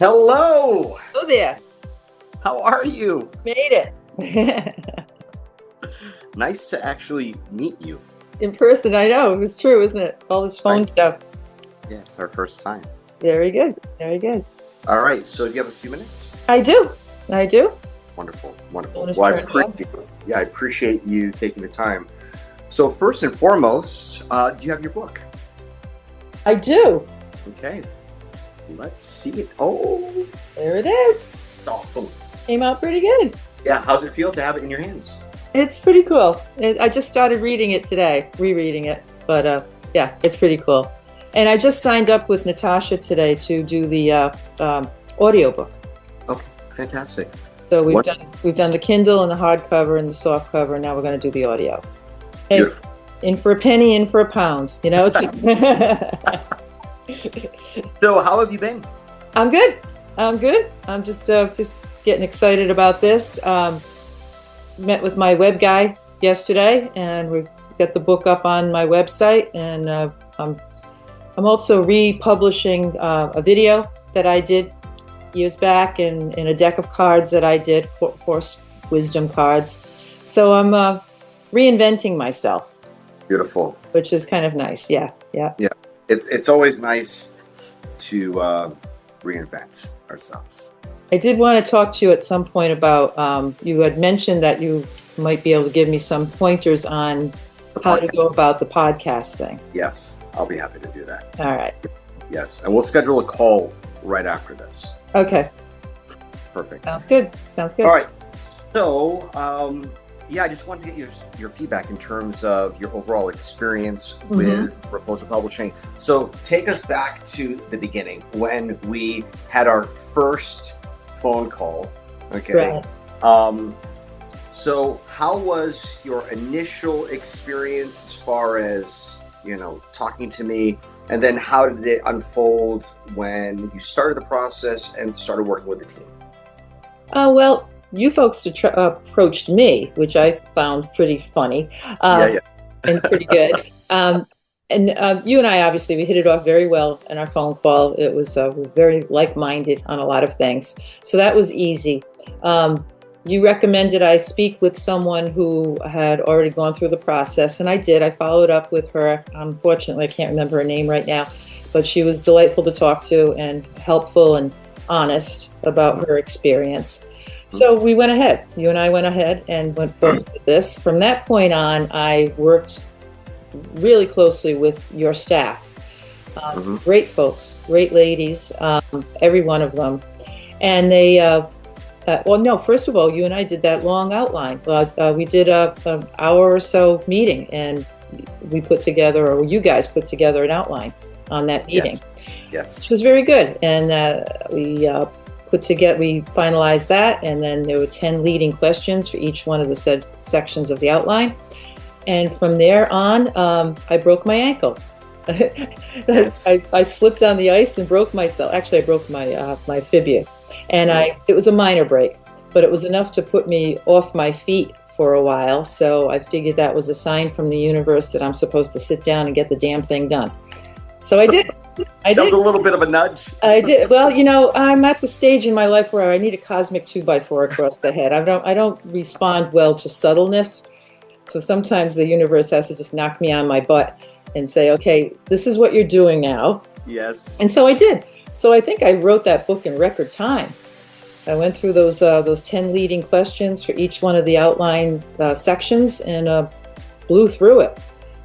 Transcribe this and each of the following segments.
Hello! Oh there, How are you? made it. Nice to actually meet you. In person, I know. It's true, isn't it? All this phone Right. stuff. Yeah, it's our first time. Very good. Very good. All right, so do you have a few minutes? I do. I do. Wonderful, wonderful. Bonus Well, turn, I appreciate you taking the time. So first and foremost, do you have your book? I do. Okay, let's see it. Oh, There it is. awesome. Came out pretty good. Yeah, how's it feel to have it in your hands? It's pretty cool. I just started reading it today, rereading it. But yeah, it's pretty cool. And I just signed up with Natasha today to do the audiobook. Okay, fantastic. So we've What- done the Kindle and the hardcover and the soft cover. Now we're going to do the audio. Hey, Beautiful. in for a penny, in for a pound. You know, it's So how have you been? I'm good. I'm good. I'm just getting excited about this. Met with my web guy yesterday, and we got the book up on my website. And I'm also republishing a video that I did years back in a deck of cards that I did, horse wisdom cards. So I'm reinventing myself, Beautiful. which is kind of nice. Yeah, yeah. It's always nice to reinvent ourselves. I did want to talk to you at some point about, you had mentioned that you might be able to give me some pointers on how to go about the podcast thing. Yes, I'll be happy to do that. All right. Yes, and we'll schedule a call right after this. Okay. Perfect. Sounds good. Sounds good. All right. So, I just wanted to get your feedback in terms of your overall experience with Raposo Publishing. So, take us back to the beginning when we had our first phone call. Okay. Right. So, how was your initial experience as far as talking to me, and then how did it unfold when you started the process and started working with the team? Well, you folks approached me, which I found pretty funny. Yeah. And pretty good. And you and I, obviously, we hit it off very well in our phone call. It was we were very like-minded on a lot of things. So that was easy. You recommended I speak with someone who had already gone through the process, and I did. I followed up with her. Unfortunately, I can't remember her name right now, but she was delightful to talk to and helpful and honest about her experience. So we went ahead. You and I went ahead and went forward with this. From that point on, I worked really closely with your staff. Great folks, great ladies, every one of them. And they, first of all, you and I did that long outline. We did an hour or so meeting, and we put together, or you guys put together an outline on that meeting. Yes. Which was very good. And we finalized that, and then there were 10 leading questions for each one of the said sections of the outline. And from there on, I broke my ankle. Yes. I slipped on the ice and broke myself. Actually, I broke my fibula, and it was a minor break, but it was enough to put me off my feet for a while. So I figured that was a sign from the universe that I'm supposed to sit down and get the damn thing done. So I did. That was a little bit of a nudge. I did. Well, I'm at the stage in my life where I need a cosmic 2x4 across the head. I don't respond well to subtleness. So sometimes the universe has to just knock me on my butt and say, okay, this is what you're doing now. Yes. And so I did. So I think I wrote that book in record time. I went through those 10 leading questions for each one of the outline sections and blew through it.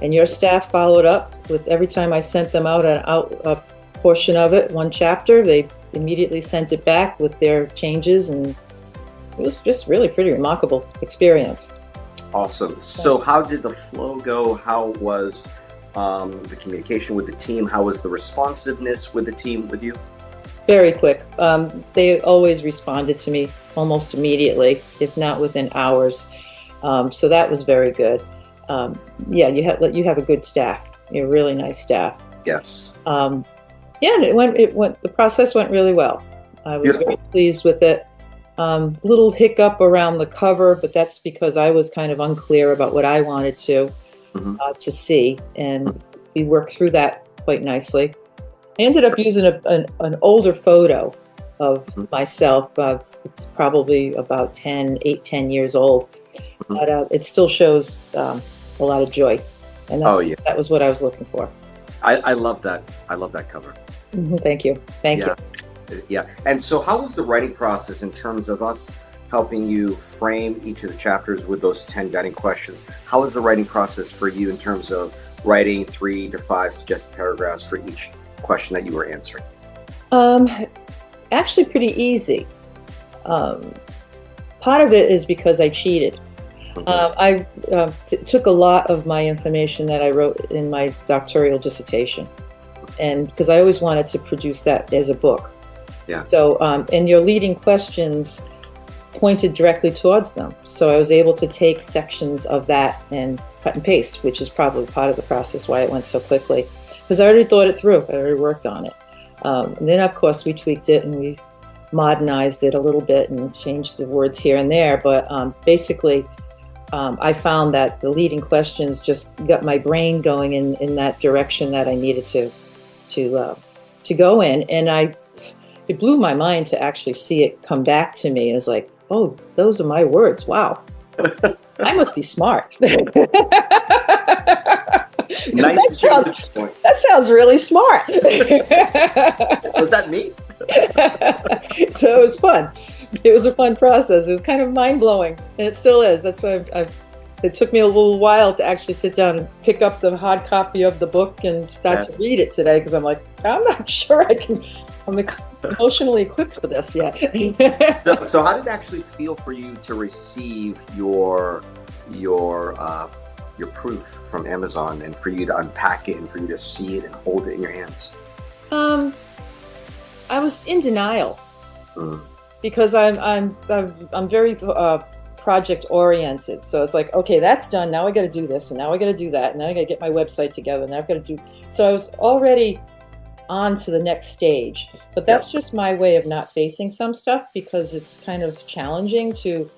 And your staff followed up with, every time I sent them out a portion of it, one chapter, they immediately sent it back with their changes, and it was just really pretty remarkable experience. Awesome. So how did the flow go? How was the communication with the team? How was the responsiveness with the team with you? Very quick. They always responded to me almost immediately, if not within hours. So that was very good. You have a good staff. You're a really nice staff. Yes. The process went really well. I was very pleased with it. Little hiccup around the cover, but that's because I was kind of unclear about what I wanted to see, and we worked through that quite nicely. I ended up using an older photo of myself. It's probably about 10 years old, but it still shows a lot of joy. And that was what I was looking for. I love that. I love that cover. Thank you. Thank you. Yeah. And so how was the writing process in terms of us helping you frame each of the chapters with those 10 guiding questions? How was the writing process for you in terms of writing 3 to 5 suggested paragraphs for each question that you were answering? Actually pretty easy. Part of it is because I cheated. I took a lot of my information that I wrote in my doctoral dissertation, and because I always wanted to produce that as a book. Yeah. So, and your leading questions pointed directly towards them. So I was able to take sections of that and cut and paste, which is probably part of the process why it went so quickly, because I already thought it through. I already worked on it. And then, of course, we tweaked it and we modernized it a little bit and changed the words here and there. But basically, I found that the leading questions just got my brain going in that direction that I needed to go in. And it blew my mind to actually see it come back to me. It was like, oh, those are my words. Wow. I must be smart. That sounds really smart. Was that me? So it was fun. It was a fun process. It was kind of mind-blowing, and it still is. That's why it took me a little while to actually sit down and pick up the hard copy of the book and start to read it today, because I'm like, I'm not sure I'm emotionally equipped for this yet. So how did it actually feel for you to receive your proof from Amazon, and for you to unpack it and for you to see it and hold it in your hands? I was in denial because I'm very project oriented. So it's like, okay, that's done. Now I got to do this, and now I got to do that, and now I got to get my website together, and I've got to do. So I was already on to the next stage, but that's just my way of not facing some stuff, because it's kind of challenging to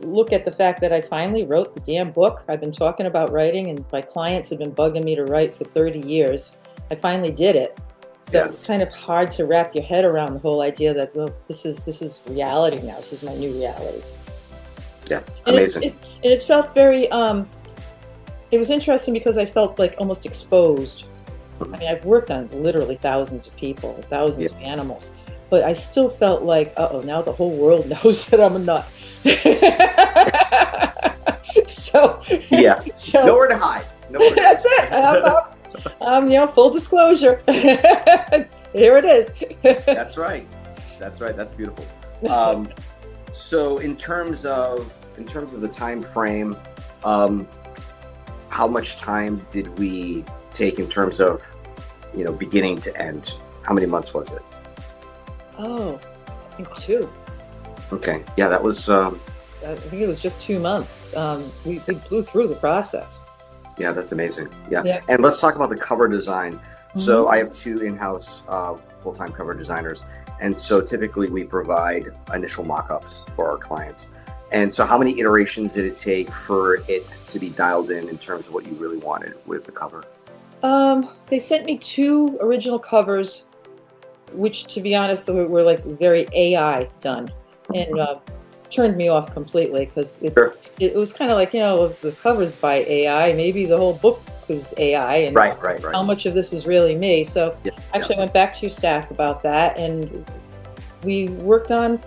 look at the fact that I finally wrote the damn book. I've been talking about writing, and my clients have been bugging me to write for 30 years. I finally did it. So it's kind of hard to wrap your head around the whole idea that, well, this is reality now. This is my new reality. Yeah, amazing. And it felt very, it was interesting because I felt like almost exposed. I mean, I've worked on literally thousands of people, thousands of animals, but I still felt like, now the whole world knows that I'm a nut. So nowhere to hide. That's it. Full disclosure. Here it is. That's right. That's beautiful. So in terms of the time frame, how much time did we take in terms of, beginning to end? How many months was it? Oh, I think 2. Okay. Yeah, that was. I think it was just 2 months. We blew through the process. Yeah, that's amazing. Yeah. And let's talk about the cover design. So I have 2 in-house full-time cover designers. And so typically we provide initial mock-ups for our clients. And so how many iterations did it take for it to be dialed in terms of what you really wanted with the cover? They sent me 2 original covers, which, to be honest, were like very AI done, and turned me off completely, because it was kind of like, if the cover's by AI, maybe the whole book was AI, and right. how much of this is really me? So actually I went back to your staff about that, and we worked on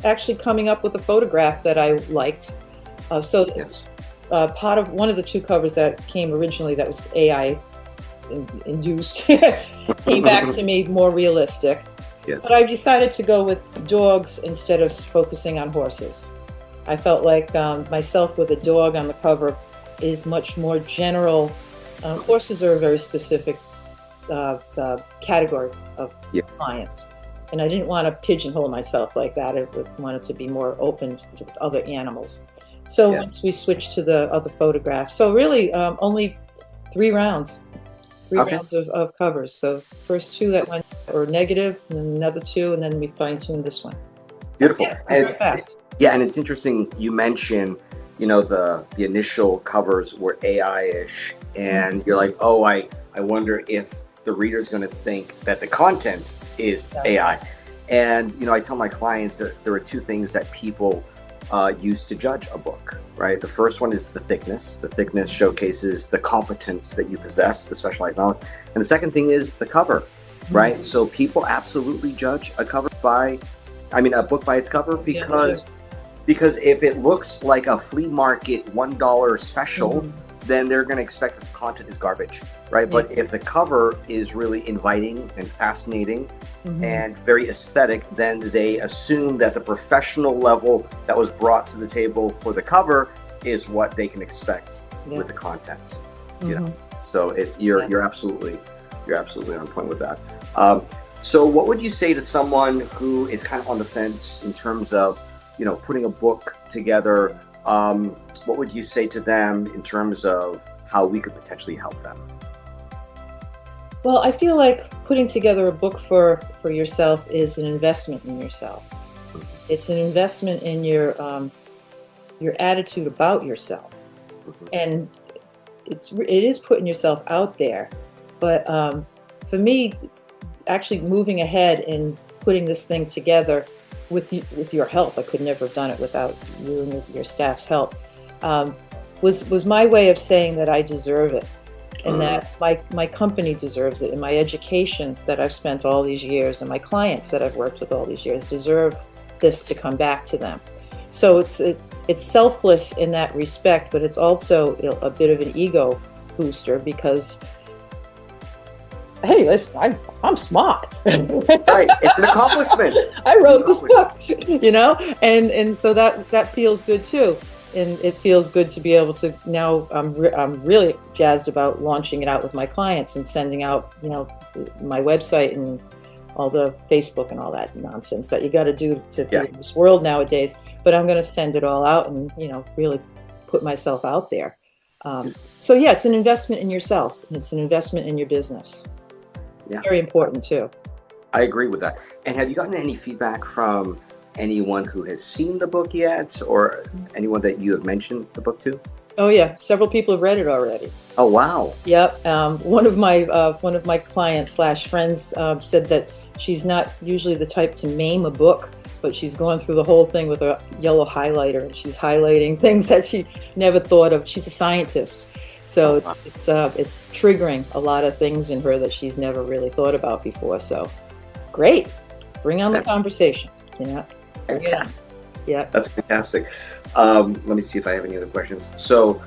actually coming up with a photograph that I liked. Part of one of the 2 covers that came originally that was AI induced came back to me more realistic. But I decided to go with dogs instead of focusing on horses. I felt like myself with a dog on the cover is much more general. Horses are a very specific category of clients. And I didn't want to pigeonhole myself like that. I wanted to be more open to other animals. So once we switched to the other photographs, so really only 3 rounds. 3 rounds of covers. So first 2 that were negative, and then another 2, and then we fine-tuned this one. Beautiful. And it's fast. Yeah, and it's interesting you mentioned, the initial covers were AI-ish, and you're like, oh, I wonder if the reader's going to think that the content is AI. And, I tell my clients that there are two things that people use to judge a book, right? The first one is the thickness. The thickness showcases the competence that you possess, the specialized knowledge. And the second thing is the cover, right? So people absolutely judge a book by its cover, because if it looks like a flea market $1 special, then they're going to expect that the content is garbage, right? But if the cover is really inviting and fascinating and very aesthetic, then they assume that the professional level that was brought to the table for the cover is what they can expect with the content. So you're absolutely on point with that. So what would you say to someone who is kind of on the fence in terms of putting a book together? What would you say to them in terms of how we could potentially help them? Well, I feel like putting together a book for yourself is an investment in yourself. It's an investment in your attitude about yourself, and it is putting yourself out there. But for me, actually moving ahead and putting this thing together with your help, I could never have done it without you and your staff's help, was my way of saying that I deserve it, and that my company deserves it, and my education that I've spent all these years and my clients that I've worked with all these years deserve this to come back to them. So it's selfless in that respect, but it's also a bit of an ego booster, because hey, listen, I'm smart. Right, it's an accomplishment. I wrote this book, and so that feels good too. And it feels good to be able to now. I'm really jazzed about launching it out with my clients and sending out, my website and all the Facebook and all that nonsense that you got to do to be in this world nowadays. But I'm going to send it all out and really put myself out there. So yeah, it's an investment in yourself, and it's an investment in your business. Yeah. Very important too. I agree with that. And have you gotten any feedback from anyone who has seen the book yet, or anyone that you have mentioned the book to? Oh yeah, several people have read it already. Oh wow. Yep. One of my clients / friends said that she's not usually the type to maim a book, but she's going through the whole thing with a yellow highlighter, and she's highlighting things that she never thought of. She's a scientist. So it's triggering a lot of things in her that she's never really thought about before. So great. Bring on the conversation. Fantastic. Yeah. That's fantastic. Let me see if I have any other questions. So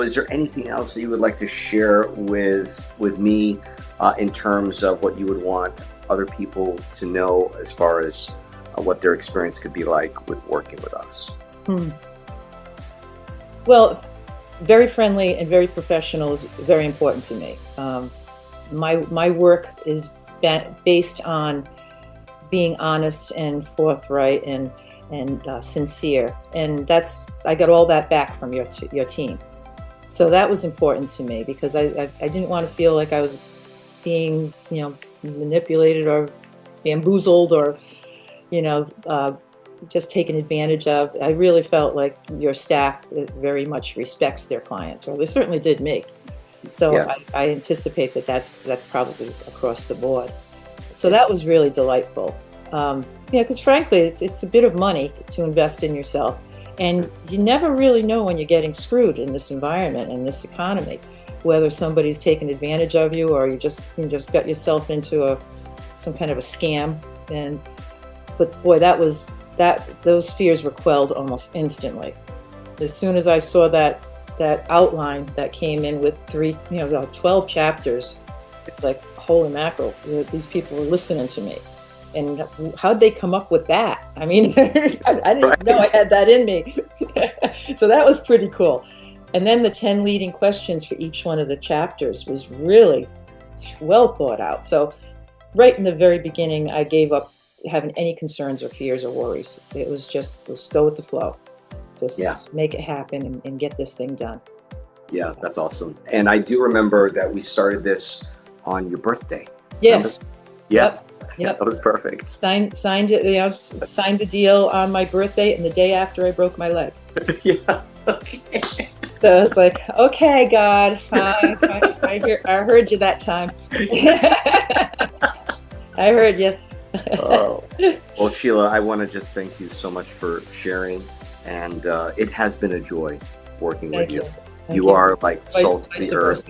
is there anything else that you would like to share with me in terms of what you would want other people to know as far as what their experience could be like with working with us? Well, very friendly and very professional is very important to me. My work is based on being honest and forthright and sincere, and I got all that back from your team. So that was important to me, because I didn't want to feel like I was being manipulated or bamboozled or just taken advantage of. I really felt like your staff very much respects their clients, or they certainly did me. So yes. I anticipate that's probably across the board. So that was really delightful. Because frankly, it's a bit of money to invest in yourself, and you never really know when you're getting screwed in this environment, in this economy, whether somebody's taking advantage of you or you just got yourself into some kind of a scam. But boy, those fears were quelled almost instantly. As soon as I saw that outline that came in with 12 chapters, like, holy mackerel, these people were listening to me. And how'd they come up with that? I mean, I didn't know I had that in me. So that was pretty cool. And then the 10 leading questions for each one of the chapters was really well thought out. So right in the very beginning, I gave up having any concerns or fears or worries. It was just, let's go with the flow. Just make it happen and get this thing done. Yeah, that's awesome. And I do remember that we started this on your birthday. Yes. Remember? Yeah. Yep. That was perfect. Signed it. Signed the deal on my birthday and the day after I broke my leg. Yeah. Okay. So it's like, okay, God, I heard you that time. I heard you. Oh. Well, Sheila, I want to just thank you so much for sharing, and it has been a joy working with you. You are like salt of the earth.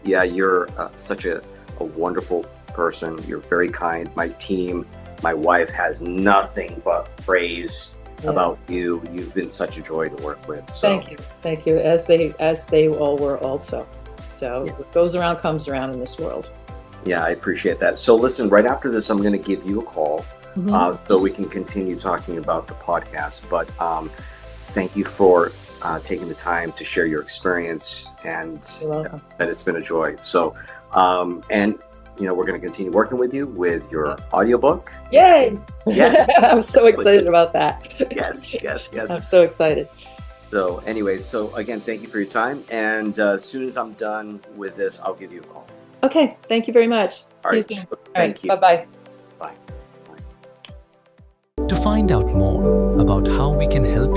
Yeah, you're such a wonderful person. You're very kind. My team, my wife has nothing but praise about you. You've been such a joy to work with. So. Thank you. As they all were also. So what goes around comes around in this world. Yeah, I appreciate that. So listen, right after this, I'm going to give you a call so we can continue talking about the podcast. But thank you for taking the time to share your experience, and that it's been a joy. So, and we're going to continue working with you with your audiobook. Yay! Yes. I'm so excited about that. Yes. I'm so excited. So anyways, so again, thank you for your time. And as soon as I'm done with this, I'll give you a call. Okay. Thank you very much. See you soon. Thank you. Bye-bye. Bye. To find out more about how we can help